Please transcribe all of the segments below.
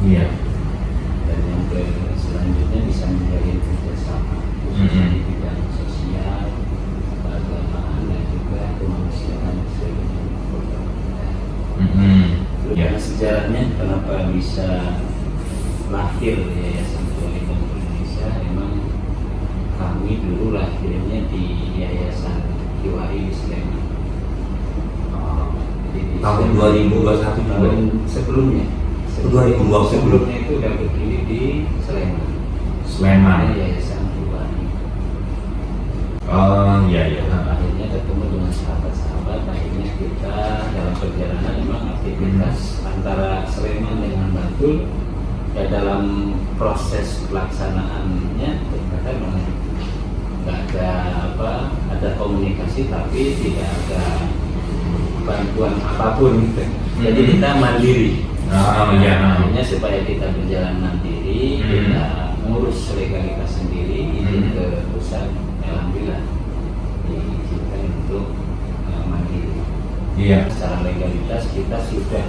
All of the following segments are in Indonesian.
Iya. Dan yang selanjutnya bisa menjalin kerjasama khususnya di bidang sosial, keagamaan dan juga kemanusiaan sesuai dengan program kita. Karena sejarahnya kenapa bisa lahir Yayasan Keluarga Bank Indonesia, emang kami dulu lahirnya di Yayasan Kiwari di Sleman. Tahun 2021 tahun sebelumnya. 2020. Sebelumnya itu udah berdiri di Sleman. Sleman. Yayasan Kiwari. Oh iya iya. Akhirnya ketemu dengan sahabat-sahabat. Akhirnya kita dalam perjalanan memang aktivitas antara Sleman dengan Bantul. Ya dalam proses pelaksanaannya ternyata memang nggak ada komunikasi tapi tidak ada bantuan apapun gitu. Jadi kita mandiri. Akhirnya supaya kita berjalan mandiri, kita mengurus legalitas sendiri, izin ke pusat, alhamdulillah diizinkan untuk mandiri. Iya. Secara legalitas kita sudah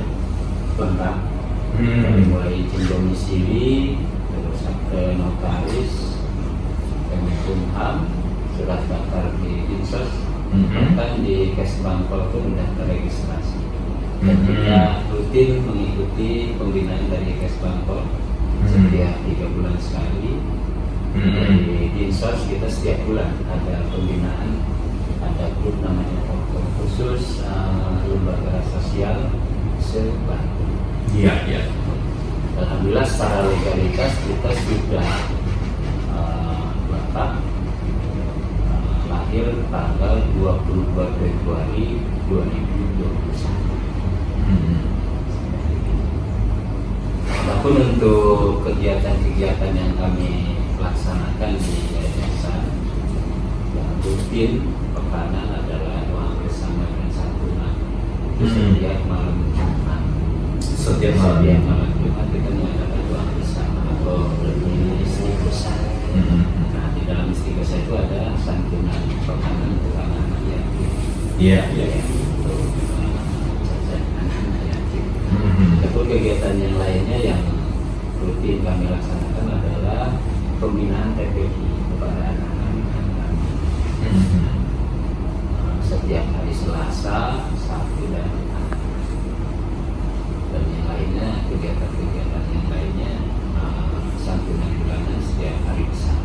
lengkap. Dari mulai izin domisili, terus ke notaris, Kemenkumham, surat daftar di Dinsos, bahkan di Kesbangpol pun sudah terregistrasi. Dan kita rutin mengikuti pembinaan dari Kesbangpol setiap 3 bulan sekali. Di Dinsos kita setiap bulan ada pembinaan, ada grup namanya khusus lembaga sosial se-Bantul. Iya, iya. Alhamdulillah secara legalitas kita sudah lahir tanggal 22 Februari 2021. Adapun untuk kegiatan-kegiatan yang kami laksanakan di yayasan, yang rutin pekanan adalah doa bersama dan santunan. Itu setiap malam Jumat. Setiap malam Jumat kita mengadakan doa bersama atau lebih istighosah. Nah di dalam istighosah itu ada santunan pekanan untuk anak-anak yatim. Iya, iya. Untuk jajan anak-anak yatim. Ataupun kegiatan yang lainnya yang rutin kami laksanakan adalah pembinaan TPI kepada anak-anak kami. Setiap hari Selasa, Sabtu dan Ahad. Dan yang lainnya kegiatan-kegiatan yang lainnya santunan bulanan setiap hari besar.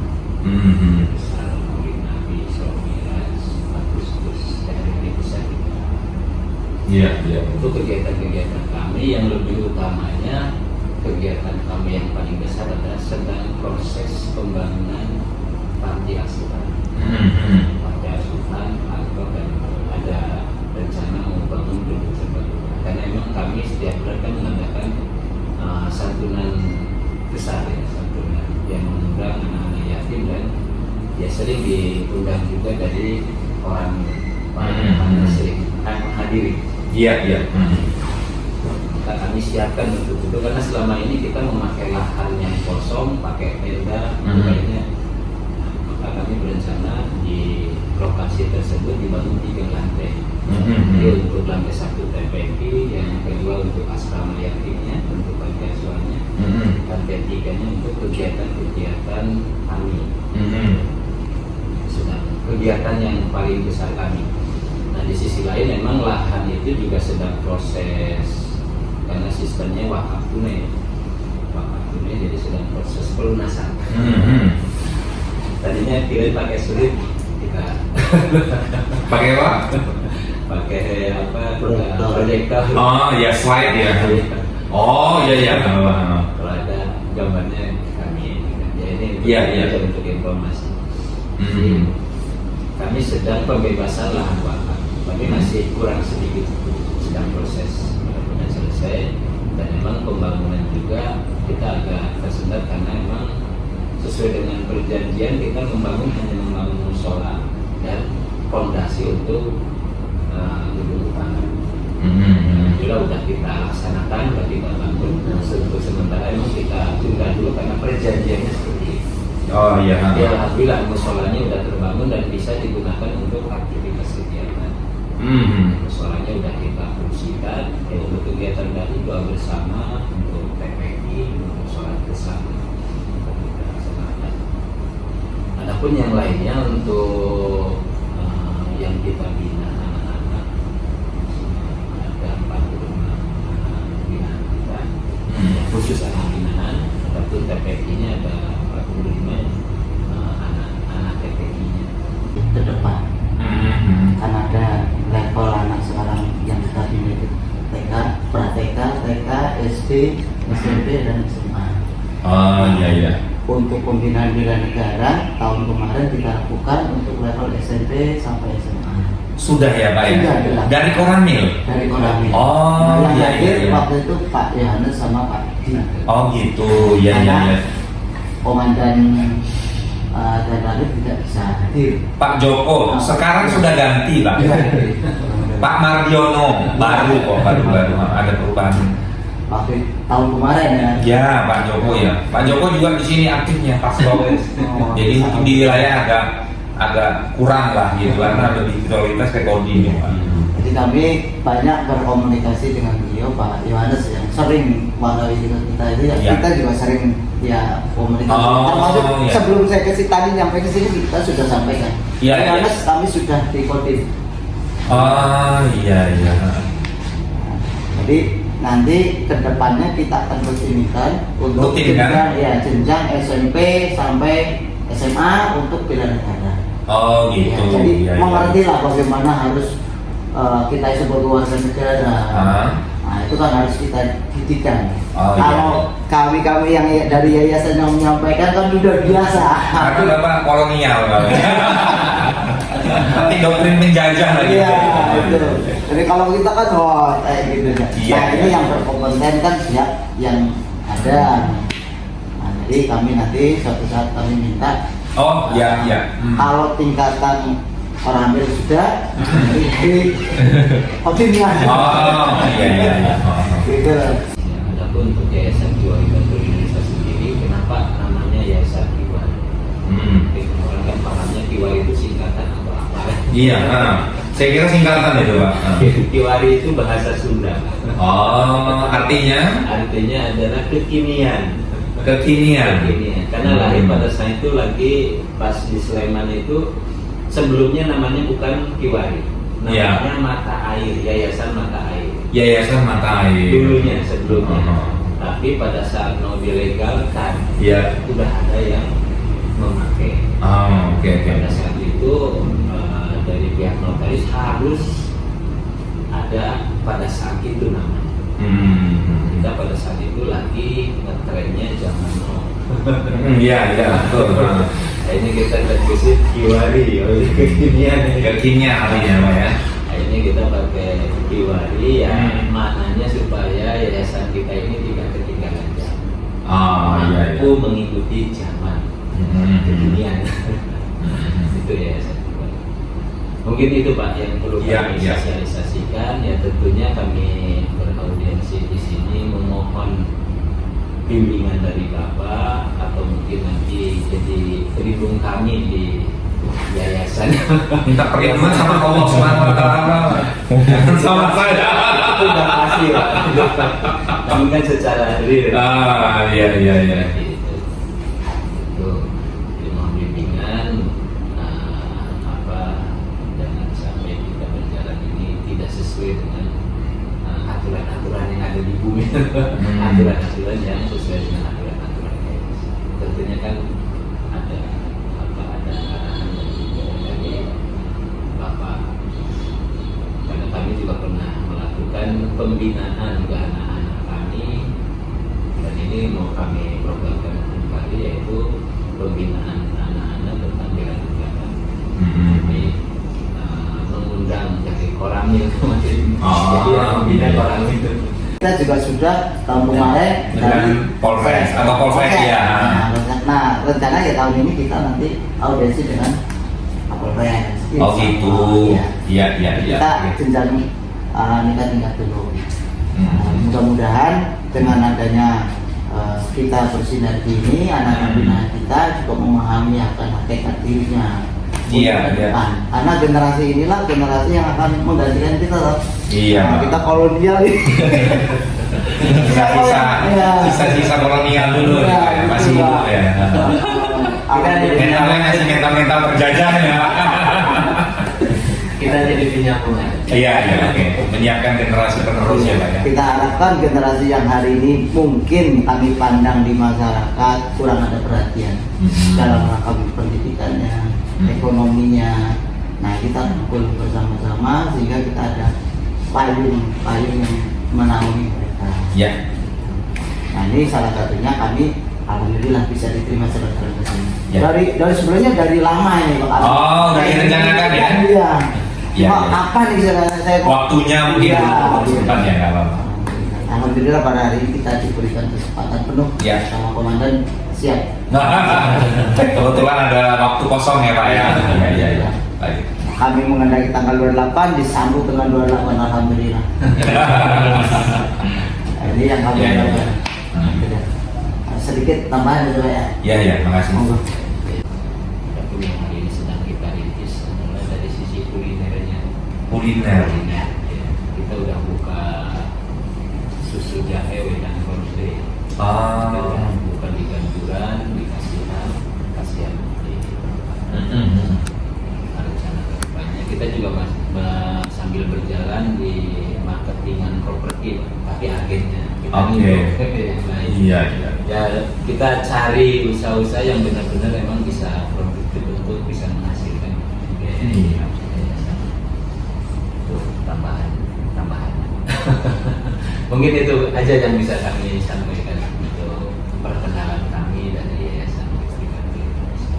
Besar Maulid Nabi, Isra Mi'raj, Agustus dan hari besar juga. Iya, iya. Itu kegiatan-kegiatan kami yang lebih utamanya kegiatan kami yang paling besar adalah sedang proses pembangunan panti asuhan. Panti asuhan atau dan ada rencana membangun gedung serbaguna. Karena memang kami setiap bulan kan mengadakan santunan besar ya, santunan yang mengundang anak-anak yatim dan ya sering diundang juga dari orang yang sering menghadiri. Iya, iya. Maka kami siapkan untuk itu karena selama ini kita memakai lahan yang kosong, pakai tenda, sebagainya. Maka kami berencana di lokasi tersebut dibangun 3 lantai. Jadi untuk lantai 1 TPI, yang kedua untuk asrama yatimnya, untuk panti asuhannya, lantai 3-nya untuk kegiatan-kegiatan kami. Sudah kegiatan yang paling besar kami. Nah di sisi lain memang lahan itu juga sedang proses karena sistemnya wakaf tunai, jadi sedang proses pelunasan. Tadinya kira pakai sulit, kita Pakai apa? pakai proyektor. Oh ya, slide ya. Oh iya iya. Kalau ada gambarnya kami ya ini untuk informasi. Kami sedang pembebasan lahan wakaf, tapi masih kurang sedikit, sedang proses. Mudah-mudahan selesai. Dan memang pembangunan juga kita agak tersendat karena memang sesuai dengan perjanjian kita hanya membangun musola dan fondasi untuk gedung utama. Alhamdulillah udah kita laksanakan, udah kita bangun. Untuk sementara memang kita tunda dulu karena perjanjiannya seperti itu. Oh iya. Ya alhamdulillah musolanya udah terbangun dan bisa digunakan untuk aktivitas kegiatan. Musolanya udah kita fungsikan untuk kegiatan tadi doa bersama untuk TPI sholat bersama kita laksanakan. Adapun yang lainnya untuk yang kita bina anak-anak, ada 45 anak binaan kita, khusus anak binaan. Adapun TPI-nya ada 45 anak TPI-nya ke depan. Kan ada level anak sekarang yang kita bina itu TK, pra-TK, TK, SD, SMP dan SMA. Oh iya. Untuk pembinaan bela negara tahun kemarin kita lakukan untuk level SMP sampai SMA. Sudah ya Pak ya? Sudah. Dari Koramil? Dari Koramil. Oh yang iya. hadir waktu itu Pak Yohanes sama Pak Di. Oh gitu, iya. Komandan dan lalu tidak bisa hadir. Pak Joko, sekarang sudah ganti Pak. Pak Mardiono, baru ada perubahan. Waktu tahun kemarin ya. Ya Pak Joko ya. Pak Joko juga di sini aktifnya Pak Slowes. Jadi untuk di wilayah agak kurang lah gitu karena lebih prioritas ke Kodim ya Pak. Jadi kami banyak berkomunikasi dengan beliau Pak Yohanes yang sering melalui kita itu ya. Kita juga sering ya komunikasi. Termasuk sebelum saya tadi nyampe ke sini kita sudah sampaikan. Yohanes kami sudah di Kodim. Oh iya. Jadi nanti kedepannya kita akan rutinikan untuk jenjang SMP sampai SMA untuk bela negara. Oh gitu. Ya, jadi mengerti lah bagaimana harus kita sebagai warga negara. Nah itu kan harus kita didikan. Kalau kami yang dari yayasan yang menyampaikan kan sudah biasa. Karena Bapak kolonial nanti doktrin menjajah lagi. Iya betul. Jadi kalau kita kan kayak gitu ya. Ini yang berkompeten kan siap yang ada. Nah, jadi kami nanti suatu saat kami minta. Oh iya. Kalau tingkatan orang ambil sudah, jadi optimis. Oh iya. Gitu. Adapun untuk Yayasan Kiwari Bantul Indonesia sendiri, kenapa namanya Yayasan Kiwari? Orang kan pahamnya Kiwari itu singkatan atau apa? Iya. Saya kira singkatan itu Pak. Kiwari itu bahasa Sunda. Oh, artinya? Artinya adalah kekinian. Karena lahir pada saat itu lagi pas di Sleman itu sebelumnya namanya bukan Kiwari, namanya Mata Air, Yayasan Mata Air. Yayasan Mata Air. Dulunya sebelumnya. Tapi pada saat mau dilegalkan, udah ada yang memakai. Oke. Pada saat itu dari pihak notaris harus ada pada saat itu namanya. Kita pada saat itu lagi ngetrennya zaman now. Iya betul. Akhirnya kita tergesit Kiwari, kekinian artinya Pak ya. Akhirnya kita pakai Kiwari ya, maknanya supaya yayasan kita ini tidak ketinggalan zaman. Mampu mengikuti zaman kekinian. Itu yayasan Kiwari. Mungkin itu Pak yang perlu kami sosialisasikan. Ya tentunya kami beraudiensi di sini memohon bimbingan dari Bapak atau mungkin nanti jadi pelindung kami di yayasan. Minta perlindungan sama Allah Subhanahu wa taala. Jangan sama saya. Itu udah pasti Pak. Kami kan secara real. Iya. Itu mohon bimbingan jangan sampai kita berjalan ini tidak sesuai dengan aturan-aturan yang ada di bumi. Aturan-aturan yang sesuai dengan aturan-aturan yayasan. Tentunya kan ada arahan dari Bapak. Karena kami juga pernah melakukan pembinaan ke anak-anak kami, dan ini mau kami programkan kembali, yaitu pembinaan anak-anak tentang bela negara. Kami mengundang dari Koramil kemarin. Jadi membina Koramil itu. Kita juga sudah tahun kemarin dari Polres atau Polsek ya. Nah rencana ya tahun ini kita nanti audiensi dengan Polres. Oh gitu. Iya. Kita jenjang tingkat dulu. Mudah-mudahan dengan adanya kita bersinergi ini, anak-anak binaan kita juga memahami akan hakikat dirinya. Iya. Karena generasi inilah generasi yang akan menggantikan kita loh. Iya. Kita kolonial ini. Sisa kolonial dulu ya, masih hidup ya. Mentalnya masih mental terjajah ya. Kita jadi penyambungan. Iya, oke. Menyiapkan generasi penerus ya Pak ya. Kita harapkan generasi yang hari ini mungkin kami pandang di masyarakat kurang ada perhatian dalam rangka pendidikannya, ekonominya. Nah, kita rangkul bersama-sama sehingga kita ada payung yang menaungi mereka. Ya. Nah, ini salah satunya kami alhamdulillah bisa diterima saudara ke sini. Ya. Dari sebelumnya dari lama ini Pak. Oh, dari rencanakan ya? Iya. Ya, Cuma ya. kapan nih saya Waktunya mungkin Iya. sempatnya nggak apa-apa. Alhamdulillah pada hari ini kita diberikan kesempatan penuh Ya. sama komandan siap. Kebetulan ada waktu kosong ya Pak ya. Iya. Baik. Kami mengendaki tanggal 28 disambut dengan 28 alhamdulillah. Ini yang kami Ya, ya, ya. lakukan. Sedikit tambahan itu ya. Iya, makasih. Monggo. Dapur yang hari ini sedang kita rintis adalah dari sisi kulinernya. Kuliner. Ya, kita udah buka susu jahe wedang konflik. Kita udah buka di Ganjuran, di Kasihan, rencana ke depannya. Kita juga sambil berjalan di marketingan properti, tapi agennya kita Iya. ya kita cari usaha-usaha yang benar-benar memang bisa produktif untuk bisa menghasilkan Iya. Itu tambahan mungkin itu aja yang bisa kami sampaikan untuk perkenalan kami dari Yayasan Listrikan Indonesia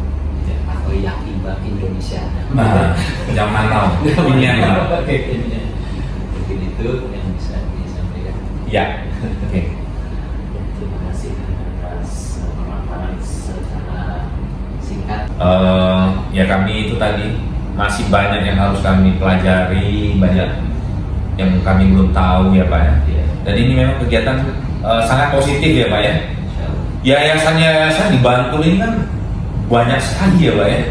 atau Yakiba Indonesia. Nah, zaman now. Ini yang now. Mungkin itu yang bisa disampaikan. Ya. Oke. Terima kasih atas pemaparan secara singkat. Ya kami itu tadi masih banyak yang harus kami pelajari, banyak yang kami belum tahu ya Pak ya. Dan ini memang kegiatan sangat positif ya Pak ya. Yayasan-yayasan di Bantul ini kan banyak sekali ya Pak ya.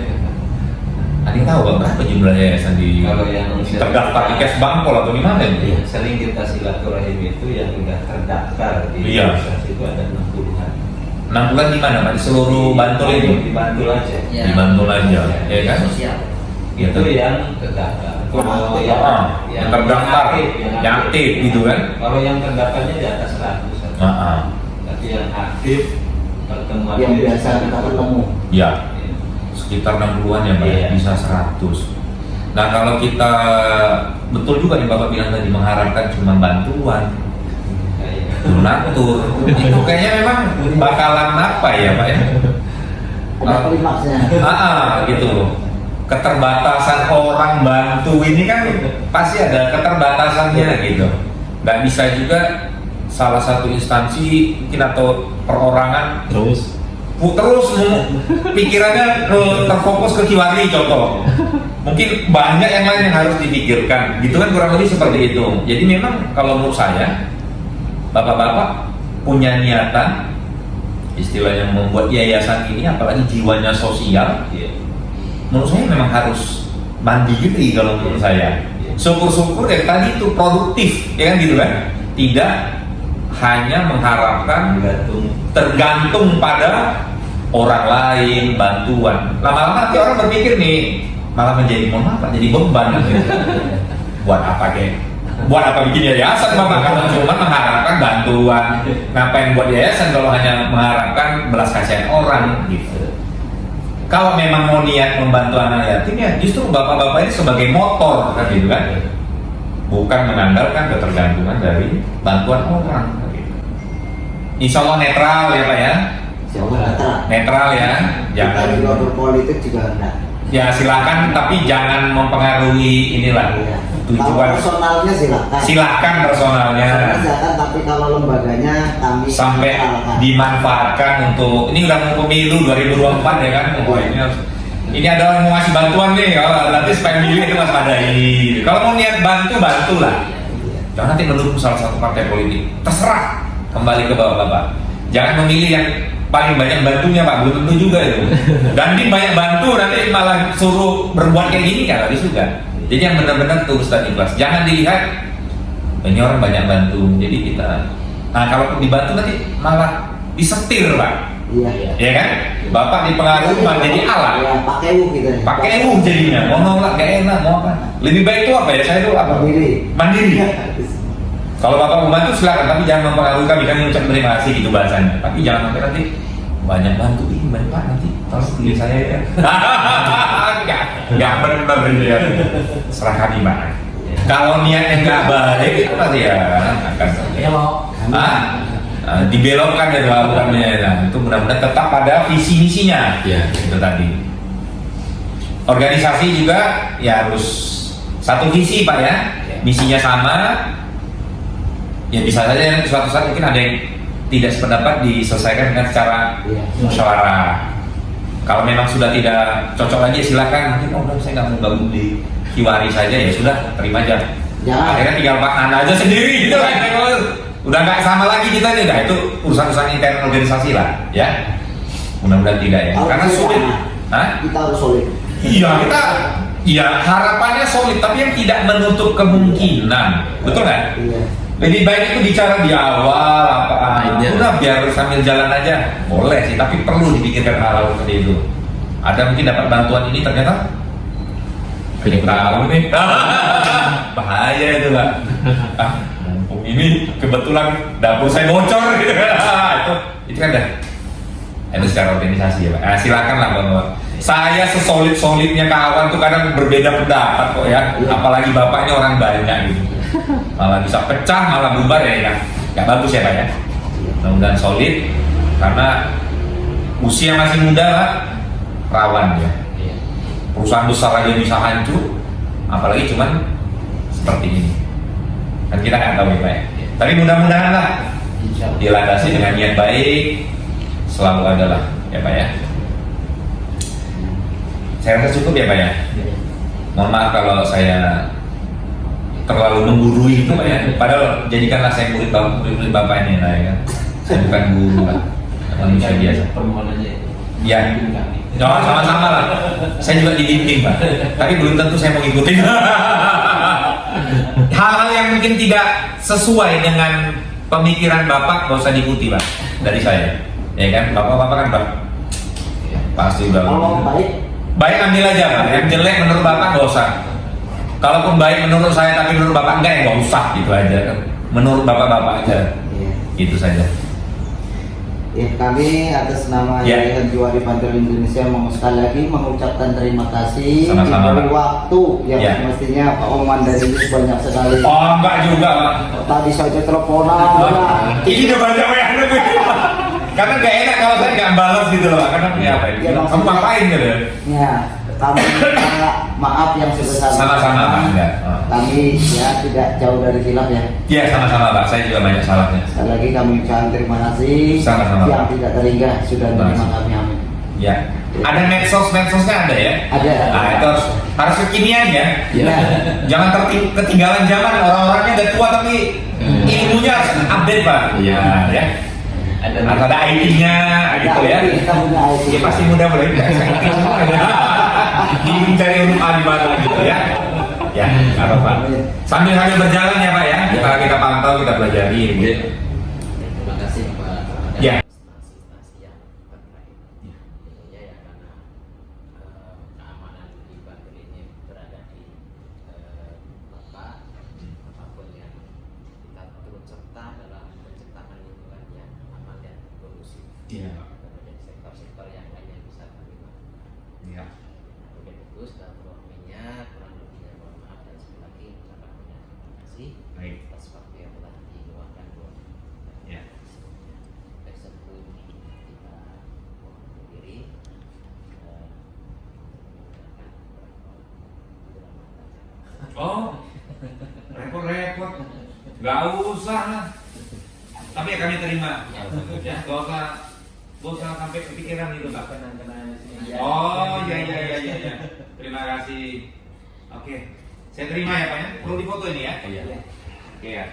Ada yang tahu Pak berapa jumlah yayasan di Kalau yang terdaftar di Kes Bangpol atau di mana itu? Sering kita silaturahim itu yang sudah terdaftar di Iya. organisasi itu ada 60-an. 6 bulan di mana Pak? Di seluruh Bantul itu? Di Bantul aja. Di Bantul aja, ya kan? Sosial. Itu yang terdaftar. Kalau yang terdaftar, yang aktif gitu kan? Kalau yang terdaftarnya di atas 100. Tapi yang aktif pertemuan Yang itu biasa kita ketemu. Ya, sekitar 60-an ya Pak, Iya. bisa 100. Nah kalau kita, betul juga nih Bapak bilang tadi, mengharapkan cuma bantuan, donatur, itu kayaknya memang bakalan apa ya Pak ya? Ada klimaksnya. Gitu loh. Keterbatasan orang bantu ini kan pasti ada keterbatasannya gitu. Nggak bisa juga salah satu instansi mungkin atau perorangan terus pikirannya terfokus ke Kiwari contoh. Mungkin banyak yang lain yang harus dipikirkan. Gitu kan kurang lebih seperti itu. Jadi memang kalau menurut saya bapak-bapak punya niatan istilahnya membuat yayasan ini, apalagi jiwanya sosial. Menurut saya memang harus mandiri kalau menurut saya. Syukur-syukur yang tadi itu produktif, ya kan gitu kan? Tidak hanya mengharapkan tergantung pada orang lain, bantuan. Lama-lama nanti orang berpikir nih, malah menjadi mohon maaf, jadi beban. Buat apa kek? Buat apa bikin yayasan Bapak kalau cuma mengharapkan bantuan? Ngapain buat yayasan kalau hanya mengharapkan belas kasihan orang gitu? Kalau memang mau niat membantu anak yatim ya justru bapak-bapak ini sebagai motor kan gitu kan, bukan mengandalkan ketergantungan dari bantuan orang gitu. Insya Allah netral ya Pak ya, netral ya, jangan Dari luar politik juga enggak. ya silakan tapi jangan mempengaruhi inilah Kalau tujuan. personalnya Silakan personalnya. Silakan, tapi kalau lembaganya kami Sampai silakan. dimanfaatkan untuk ini udah mau pemilu 2024 ya kan. Oh, ini ada orang mau ngasih bantuan nih, nanti supaya milih itu waspadai. Kalau mau niat bantulah. Jangan nanti mendukung salah satu partai politik. Terserah, kembali ke bapak-bapak. Jangan memilih yang paling banyak bantunya Pak, belum tentu juga itu. Dan dia banyak bantu nanti malah suruh berbuat kayak gini kan habis juga. Jadi yang benar-benar tulus dan ikhlas. Jangan dilihat ini orang banyak bantu, jadi kita Nah kalau dibantu nanti malah disetir Pak. Iya. Ya kan? Bapak dipengaruhi malah jadi alat. Ya, pakai gitu. Pakai jadinya, mau nolak gak enak, mau apa? Lebih baik itu apa ya? Saya itu apa? Mandiri. Kalau Bapak mau bantu silakan, tapi jangan mempengaruhi kami mengucap terima kasih gitu bahasanya. Tapi jangan sampai nanti banyak bantu ini Pak nanti tolong pilih saya ya. Enggak benar ya. Serah kami Pak. Kalau niatnya nggak baik itu pasti ya akan Ya mau. dibelokkan ya lakukannya. Nah, itu mudah-mudahan tetap pada visi misinya. Ya. Itu tadi. Organisasi juga ya harus satu visi Pak ya. Misinya sama. Ya bisa saja suatu saat mungkin ada yang tidak sependapat diselesaikan dengan secara musyawarah. Kalau memang sudah tidak cocok lagi silakan. Mungkin saya nggak mau gabung di Kiwari saja ya sudah terima aja. Akhirnya tinggal Pak Nanda aja sendiri gitu kan. Udah nggak sama lagi kita nih, itu urusan-urusan intern organisasi lah, ya. Mudah-mudahan tidak ya, karena sulit. Kita harus solid. Iya kita, ya harapannya solid, tapi yang tidak menutup kemungkinan, betul nggak? Iya. Lebih baik itu bicara di awal apa, udah biar sambil jalan aja, boleh sih, tapi perlu dipikirkan hal-hal seperti itu. Ada mungkin dapat bantuan ini ternyata tahu nih, bahaya itu Pak. Ini kebetulan dapur saya bocor gitu. itu kan dah itu secara organisasi ya Pak. Nah, silakan lah Bapak. Saya sesolid-solidnya kawan tuh kadang berbeda pendapat kok ya. Apalagi Bapak ini orang banyak gitu. Malah bisa pecah, malah bubar ya. Nggak bagus ya Pak ya. Mudah-mudahan solid karena usia masih muda Pak, rawan ya. Perusahaan besar aja bisa hancur, apalagi cuman seperti ini. Kan kita nggak tahu ya Pak ya. Tapi mudah-mudahan lah dilandasi dengan niat baik, selalu ada lah ya Pak ya. Saya rasa cukup ya Pak ya. Mohon maaf kalau saya terlalu menggurui itu Pak ya. Padahal jadikanlah saya murid Bapak ini lah ya. Saya bukan guru Pak, manusia biasa. Permohonannya. Ya, sama-sama lah. Saya juga dibimbing Pak, tapi belum tentu saya mau ngikutin. Hal-hal yang mungkin tidak sesuai dengan pemikiran Bapak gak usah diikuti Pak dari saya, ya kan? Bapak-bapak kan Pak pasti udah. Kalau baik ambil aja Pak, yang jelek menurut Bapak gak usah. Kalaupun baik menurut saya tapi menurut Bapak enggak, ya gak usah gitu aja kan. Menurut Bapak-bapak aja, gitu saja. Ya, kami atas nama Yayasan Kiwari Panter Indonesia mau sekali lagi mengucapkan terima kasih sama-sama, diberi waktu yang mestinya Pak Oman dari itu banyak sekali. Oh enggak juga Pak. Tadi saja teleponan. Ini udah banyak ya karena gak enak kalau saya nggak balas gitu loh Pak. Karena ya apa ya, kamu ngapain gitu ya. Kami maaf yang sebesar. Sama-sama Pak. Kami ya tidak jauh dari khilaf ya. Iya sama-sama Pak, saya juga banyak salahnya. Sekali lagi kami ucapkan terima kasih. Sama-sama yang tidak terhingga sudah menerima kami, amin. Ya. Ada medsosnya ada ya? Ada. Nah itu harus kekinian ya. Ya. Jangan ketinggalan zaman, orang-orangnya udah tua tapi ilmunya update Pak. Iya ya. Ada IT-nya gitu ya. Kita punya IT. Ya pasti mudah boleh. Bingung cari huruf A di mana gitu ya. Ya, nggak apa-apa. Sambil berjalan ya Pak ya, kita pantau, kita pelajari. Gitu. Terima kasih Pak. Ya. Instansi yang terkait. Tentunya ya karena keamanan di Banten ini berada di Bapak, apapun yang kita turut serta dalam menciptakan lingkungan yang aman dan kondusif. Iya. Kemudian sektor-sektor yang lain yang bisa kami bantu. Iya. Mungkin itu silaturahminya kurang lebihnya mohon maaf dan sekali lagi ucapan terima kasih atas waktu yang telah diluangkan buat Ya. sebelum kita mohon diri Oh, repot-repot. Gak usah lah. Tapi ya kami terima. Ya, gak usah sampai kepikiran itu Pak. Oh, iya. Terima kasih. Oke, saya terima ya Pak ya. Perlu difoto ini ya? Iya. Oke ya.